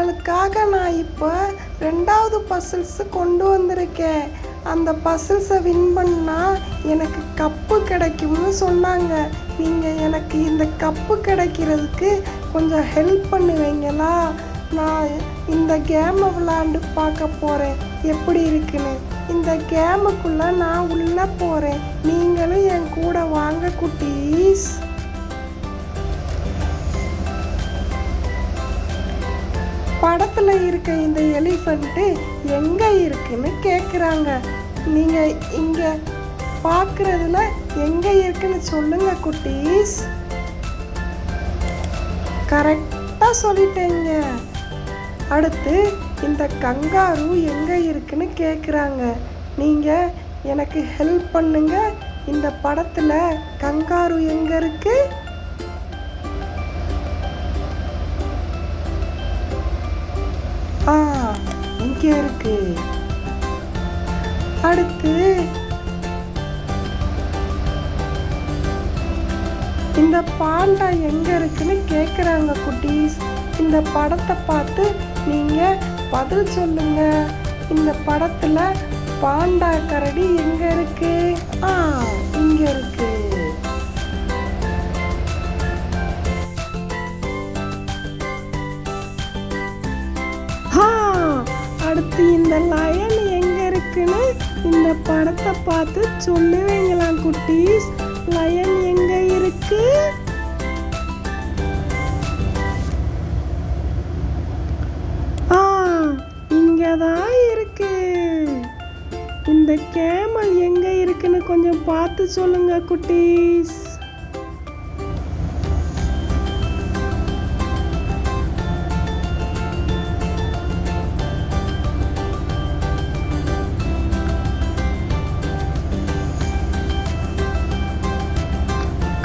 உங்களுக்காக நான் இப்போ 2வது பசில்ஸ் கொண்டு வந்திருக்கேன். அந்த பசில்ஸை வின் பண்ணால் எனக்கு கப்பு கிடைக்கும்னு சொன்னாங்க. நீங்கள் எனக்கு இந்த கப்பு கிடைக்கிறதுக்கு கொஞ்சம் ஹெல்ப் பண்ணுவீங்களா? நான் இந்த கேமை விளாண்டு பார்க்க போகிறேன் எப்படி இருக்குன்னு. இந்த கேமுக்குள்ளே நான் உள்ளே போகிறேன். நீங்களும் என் கூட வாங்க குட்டீஸ். படத்தில் இருக்க இந்த எலிஃபண்ட்டு எங்கே இருக்குன்னு கேட்குறாங்க. நீங்கள் இங்கே பார்க்குறதுல எங்கே இருக்குன்னு சொல்லுங்க குட்டீஸ். கரெக்டாக சொல்லிட்டேங்க. அடுத்து இந்த கங்காரு எங்கே இருக்குன்னு கேட்குறாங்க. நீங்கள் எனக்கு ஹெல்ப் பண்ணுங்க. இந்த படத்தில் கங்காரு எங்கே இருக்கு? இங்கே இருக்கு. அடுத்து இந்த பாண்டா எங்க இருக்குன்னு கேட்குறாங்க குட்டீஸ். இந்த படத்தை பார்த்து நீங்க பதில் சொல்லுங்க. இந்த படத்துல பாண்டா கரடி எங்க இருக்கு? இங்க இருக்கு. அடுத்து இந்த லயன் எங்க இருக்குன்னு இந்த படத்தை பார்த்து சொல்லுவீங்களா குட்டீஸ்? லயன் எங்க இருக்கு? இங்கதான் இருக்கு. இந்த கேமல் எங்க இருக்குன்னு கொஞ்சம் பார்த்து சொல்லுங்க குட்டீஸ்.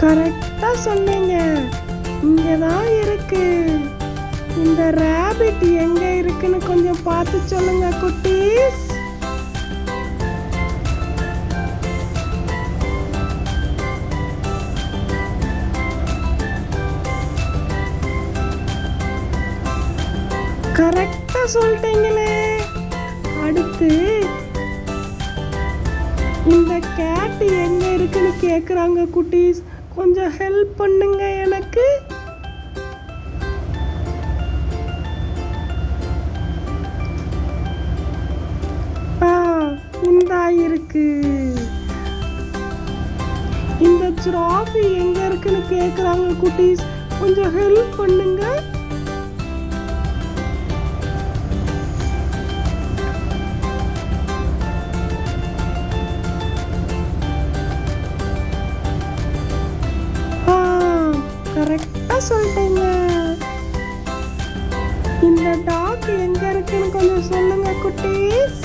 கரெக்டா சொன்னீங்க. இங்கதான் இருக்கு. இந்த ராபிட் எங்க இருக்குன்னு கொஞ்சம் பார்த்து சொல்லுங்க குட்டீஸ். கரெக்டா சொல்லிட்டீங்களே. அடுத்து இந்த கேட் எங்க இருக்குன்னு கேக்குறாங்க குட்டீஸ். கொஞ்சம் ஹெல்ப் பண்ணுங்க எனக்கு. இந்தா இருக்கு. இந்த ஜிராஃபி எங்க இருக்குன்னு கேக்குறாங்க குட்டீஸ். கொஞ்சம் ஹெல்ப் பண்ணுங்க. கரெக்டா சொல்லிட்டீங்க. இந்த டாக் எங்க இருக்குன்னு கொஞ்சம் சொல்லுங்க குட்டீஸ்.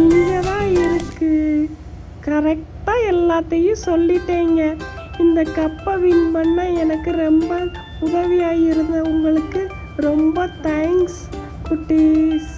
இங்கதான் இருக்கு. கரெக்டா எல்லாத்தையும் சொல்லிட்டேங்க. இந்த கப்பை வின் பண்ண எனக்கு ரொம்ப உதவியாக இருந்த உங்களுக்கு ரொம்ப தேங்க்ஸ் குட்டீஸ்.